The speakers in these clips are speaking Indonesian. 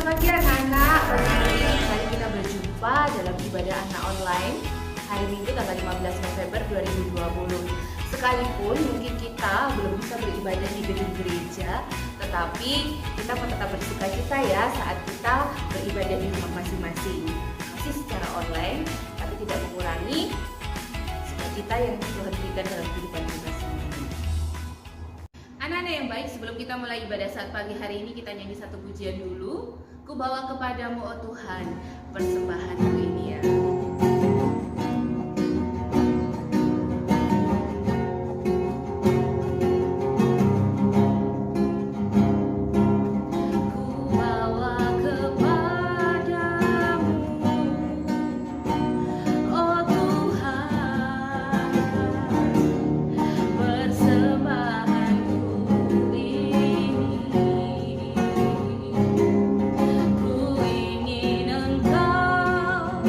pagi anak-anak. Kali kita berjumpa dalam ibadah anak online hari Minggu tanggal 15 November 2020. Sekalipun mungkin kita belum bisa beribadah di gedung gereja, tetapi kita tetap bersukacita ya saat kita beribadah di rumah masing-masing. Masih secara online, tapi tidak mengurangi sukacita yang Tuhan berikan dalam kehidupan kita semua. Anak-anak yang baik, sebelum kita mulai ibadah saat pagi hari ini, kita nyanyi satu pujian dulu. Ku bawa kepadamu, oh Tuhan, persembahanku ini ya. Ku ingin Engkau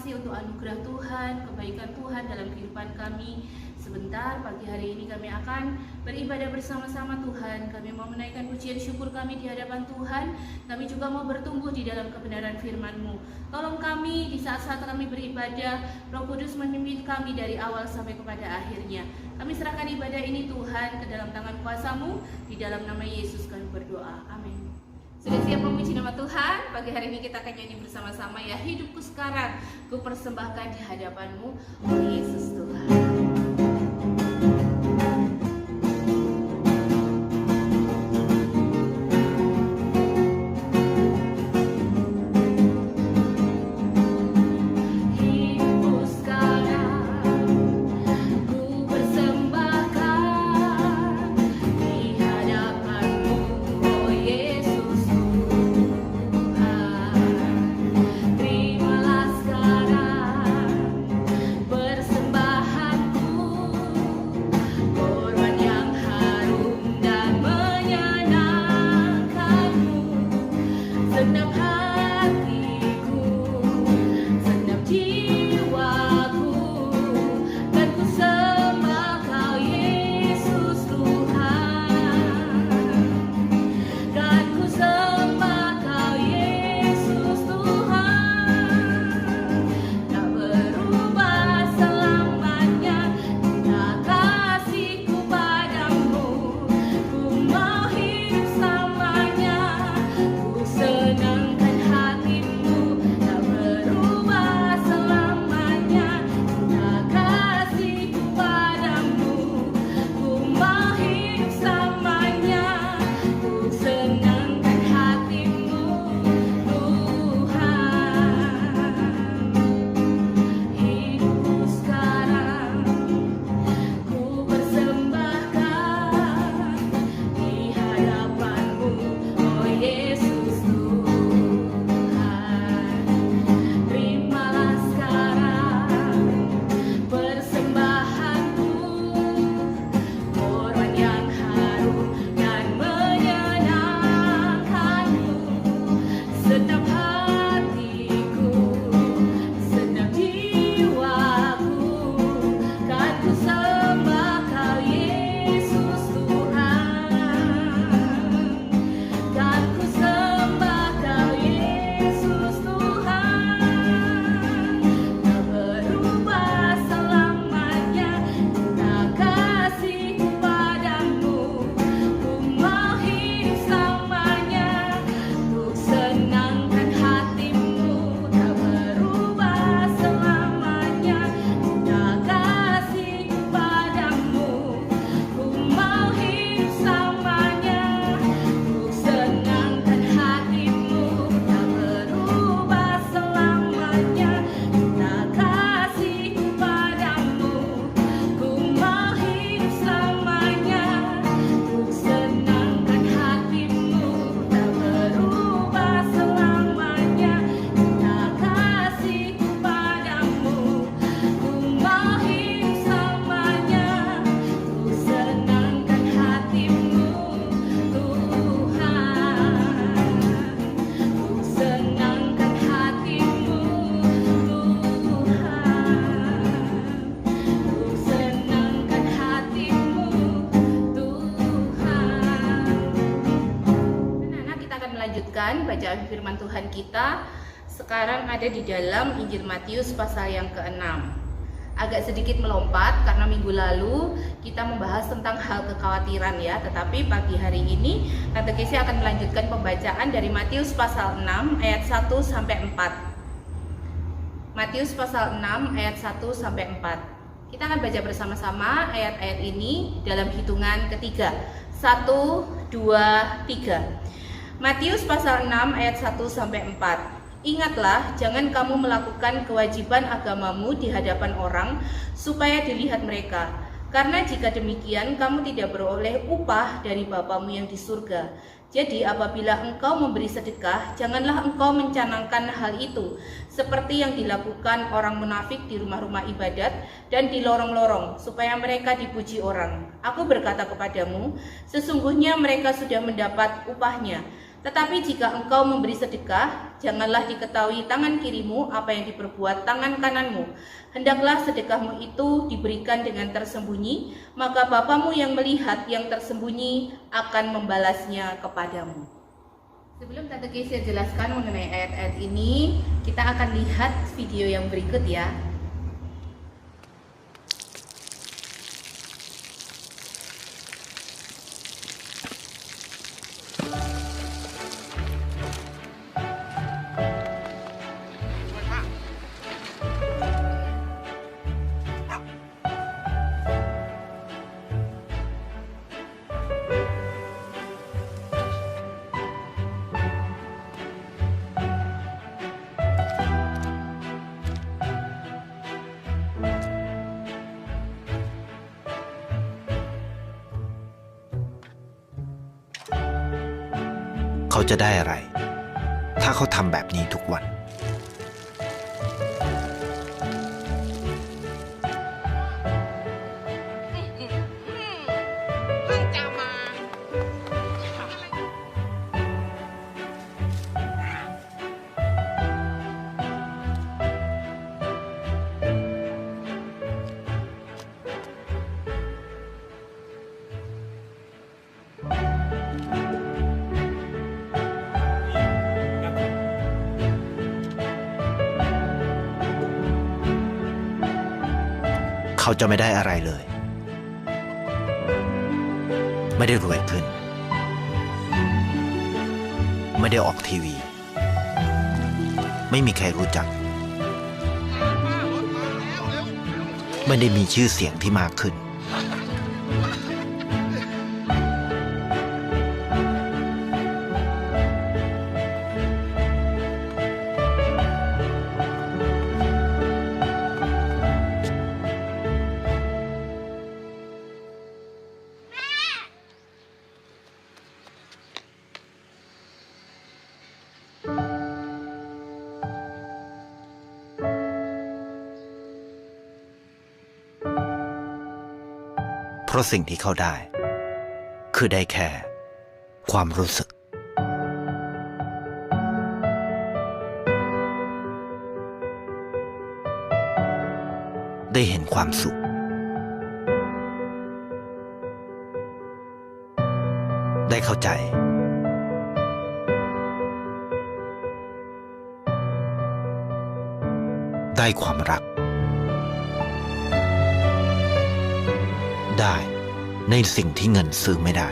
kasih untuk anugerah Tuhan, kebaikan Tuhan dalam kehidupan kami. Sebentar pagi hari ini kami akan beribadah bersama-sama Tuhan. Kami mau menaikkan pujian syukur kami di hadapan Tuhan. Kami juga mau bertumbuh di dalam kebenaran firman-Mu. Tolong kami di saat-saat kami beribadah, Roh Kudus memimpin kami dari awal sampai kepada akhirnya. Kami serahkan ibadah ini Tuhan ke dalam tangan kuasa-Mu. Di dalam nama Yesus kami berdoa. Amin. Sudah siap memuji nama Tuhan? Pagi hari ini kita akan nyanyi bersama-sama ya. Hidupku sekarang ku persembahkan di hadapan-Mu, oh Yesus Tuhan. Bacaan firman Tuhan kita sekarang ada di dalam Injil Matius pasal yang ke-6. Agak sedikit melompat karena minggu lalu kita membahas tentang hal kekhawatiran ya, tetapi pagi hari ini Tante Kesi akan melanjutkan pembacaan dari Matius pasal 6 ayat 1 sampai 4. Matius pasal 6 ayat 1 sampai 4. Kita akan baca bersama-sama ayat-ayat ini dalam hitungan ketiga. 1, 2, 3. Matius pasal 6 ayat 1 sampai 4. Ingatlah, jangan kamu melakukan kewajiban agamamu di hadapan orang supaya dilihat mereka. Karena jika demikian kamu tidak beroleh upah dari Bapamu yang di surga. Jadi apabila engkau memberi sedekah, janganlah engkau mencanangkan hal itu seperti yang dilakukan orang munafik di rumah-rumah ibadat dan di lorong-lorong supaya mereka dipuji orang. Aku berkata kepadamu, sesungguhnya mereka sudah mendapat upahnya. Tetapi jika engkau memberi sedekah, janganlah diketahui tangan kirimu apa yang diperbuat tangan kananmu. Hendaklah sedekahmu itu diberikan dengan tersembunyi, maka Bapamu yang melihat yang tersembunyi akan membalasnya kepadamu. Sebelum Tante Keisha jelaskan mengenai ayat-ayat ini, kita akan lihat video yang berikut ya.เขาจะได้อะไรถ้าเขาทำแบบนี้ทุกวันเขาจะไม่ได้อะไรเลยไม่ได้รวยขึ้นไม่ได้ออกทีวีไม่มีใครรู้จักไม่ได้มีชื่อเสียงที่มากขึ้นเพราะสิ่งที่เขาได้คือได้แค่ความรู้สึกได้เห็นความสุขได้เข้าใจได้ความรักได้ในสิ่งที่เงินซื้อไม่ได้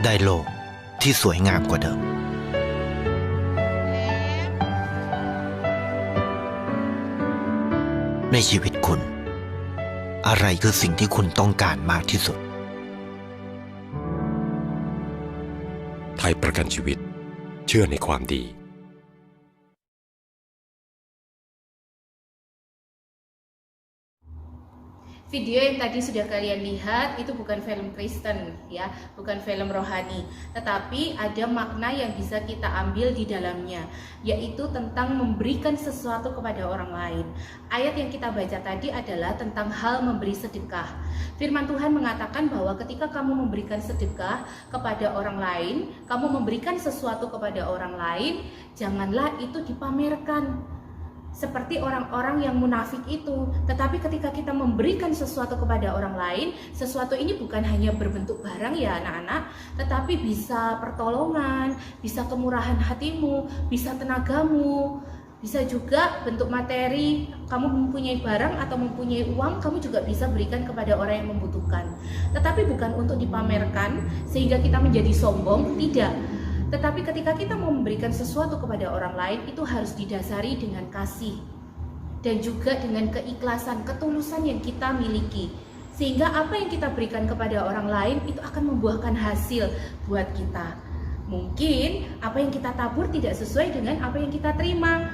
ได้โลกที่สวยงามกว่าเดิมในชีวิตคุณอะไรคือสิ่งที่คุณต้องการมากที่สุดไทยประกันชีวิตเชื่อในความดีVideo yang tadi sudah kalian lihat itu bukan film Kristen ya, bukan film rohani, tetapi ada makna yang bisa kita ambil di dalamnya, yaitu tentang memberikan sesuatu kepada orang lain. Ayat yang kita baca tadi adalah tentang hal memberi sedekah. Firman Tuhan mengatakan bahwa ketika kamu memberikan sedekah kepada orang lain, kamu memberikan sesuatu kepada orang lain, janganlah itu dipamerkan seperti orang-orang yang munafik itu. Tetapi ketika kita memberikan sesuatu kepada orang lain, sesuatu ini bukan hanya berbentuk barang ya anak-anak, tetapi bisa pertolongan, bisa kemurahan hatimu, bisa tenagamu, bisa juga bentuk materi. Kamu mempunyai barang atau mempunyai uang, kamu juga bisa berikan kepada orang yang membutuhkan. Tetapi bukan untuk dipamerkan sehingga kita menjadi sombong, tidak. Tetapi ketika kita mau memberikan sesuatu kepada orang lain, itu harus didasari dengan kasih dan juga dengan keikhlasan, ketulusan yang kita miliki. Sehingga apa yang kita berikan kepada orang lain itu akan membuahkan hasil buat kita. Mungkin apa yang kita tabur tidak sesuai dengan apa yang kita terima.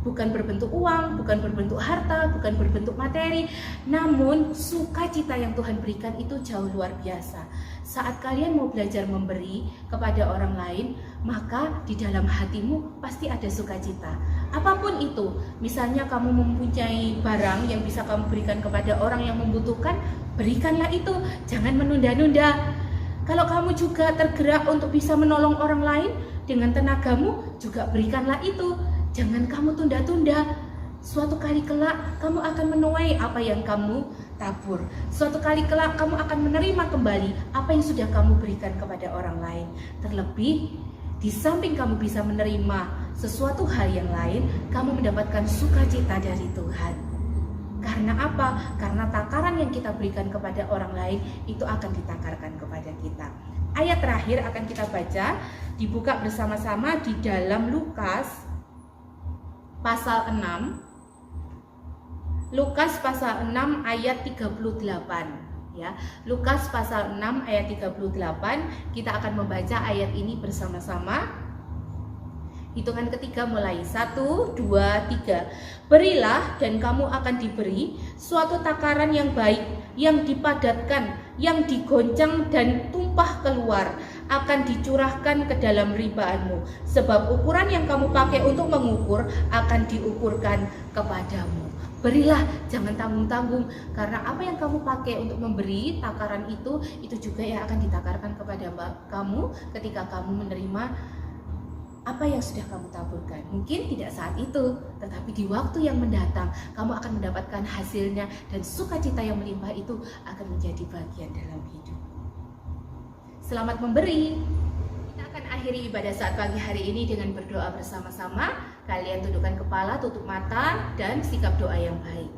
Bukan berbentuk uang, bukan berbentuk harta, bukan berbentuk materi, namun sukacita yang Tuhan berikan itu jauh luar biasa. Saat kalian mau belajar memberi kepada orang lain, maka di dalam hatimu pasti ada sukacita. Apapun itu, misalnya kamu mempunyai barang yang bisa kamu berikan kepada orang yang membutuhkan, berikanlah itu, jangan menunda-nunda. Kalau kamu juga tergerak untuk bisa menolong orang lain dengan tenagamu, juga berikanlah itu, jangan kamu tunda-tunda. Suatu kali kelak kamu akan menuai apa yang kamu tabur. Suatu kali kelak kamu akan menerima kembali apa yang sudah kamu berikan kepada orang lain. Terlebih, di samping kamu bisa menerima sesuatu hal yang lain, kamu mendapatkan sukacita dari Tuhan. Karena apa? Karena takaran yang kita berikan kepada orang lain itu akan ditakarkan kepada kita. Ayat terakhir akan kita baca, dibuka bersama-sama di dalam Lukas pasal 6. Lukas pasal 6 ayat 38. Ya, Lukas pasal 6 ayat 38, kita akan membaca ayat ini bersama-sama. Hitungan ketiga mulai, 1, 2, 3. Berilah dan kamu akan diberi suatu takaran yang baik, yang dipadatkan, yang digoncang dan tumpah keluar, akan dicurahkan ke dalam ribaanmu. Sebab ukuran yang kamu pakai untuk mengukur akan diukurkan kepadamu. Berilah, jangan tanggung-tanggung, karena apa yang kamu pakai untuk memberi takaran itu juga yang akan ditakarkan kepada kamu ketika kamu menerima apa yang sudah kamu taburkan. Mungkin tidak saat itu, tetapi di waktu yang mendatang kamu akan mendapatkan hasilnya, dan sukacita yang melimpah itu akan menjadi bagian dalam hidup. Selamat memberi. Kita akan akhiri ibadah saat pagi hari ini dengan berdoa bersama-sama. Kalian tundukkan kepala, tutup mata, dan sikap doa yang baik.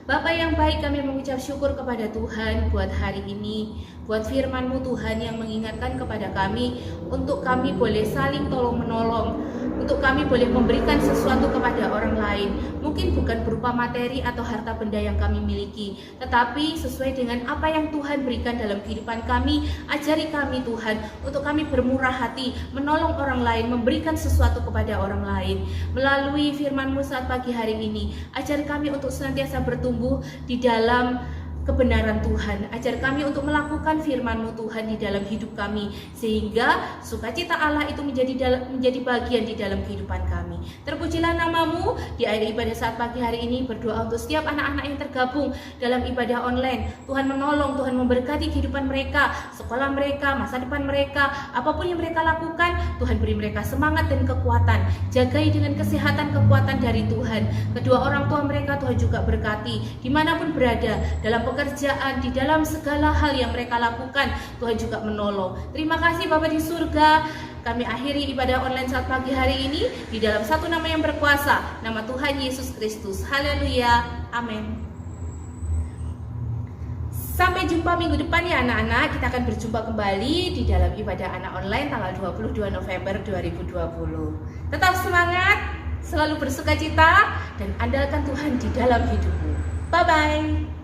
Bapa yang baik, kami mengucap syukur kepada Tuhan buat hari ini, buat firman-Mu Tuhan yang mengingatkan kepada kami untuk kami boleh saling tolong-menolong, untuk kami boleh memberikan sesuatu kepada orang lain. Mungkin bukan berupa materi atau harta benda yang kami miliki, tetapi sesuai dengan apa yang Tuhan berikan dalam kehidupan kami. Ajari kami Tuhan, untuk kami bermurah hati, menolong orang lain, memberikan sesuatu kepada orang lain. Melalui firman-Mu saat pagi hari ini, ajari kami untuk senantiasa bertumbuh di dalam kebenaran Tuhan. Ajar kami untuk melakukan firman-Mu Tuhan di dalam hidup kami, sehingga sukacita Allah itu menjadi bagian di dalam kehidupan kami. Terpujilah nama-Mu. Di akhir ibadah saat pagi hari ini, berdoa untuk setiap anak-anak yang tergabung dalam ibadah online. Tuhan menolong, Tuhan memberkati kehidupan mereka, sekolah mereka, masa depan mereka, apapun yang mereka lakukan, Tuhan beri mereka semangat dan kekuatan. Jagai dengan kesehatan, kekuatan dari Tuhan. Kedua orang tua mereka Tuhan juga berkati, dimanapun berada, dalam pekerjaan, di dalam segala hal yang mereka lakukan, Tuhan juga menolong. Terima kasih Bapa di surga. Kami akhiri ibadah online saat pagi hari ini di dalam satu nama yang berkuasa, nama Tuhan Yesus Kristus. Haleluya. Amin. Sampai jumpa minggu depan ya anak-anak. Kita akan berjumpa kembali di dalam ibadah anak online tanggal 22 November 2020. Tetap semangat, selalu bersukacita, dan andalkan Tuhan di dalam hidupmu. Bye-bye.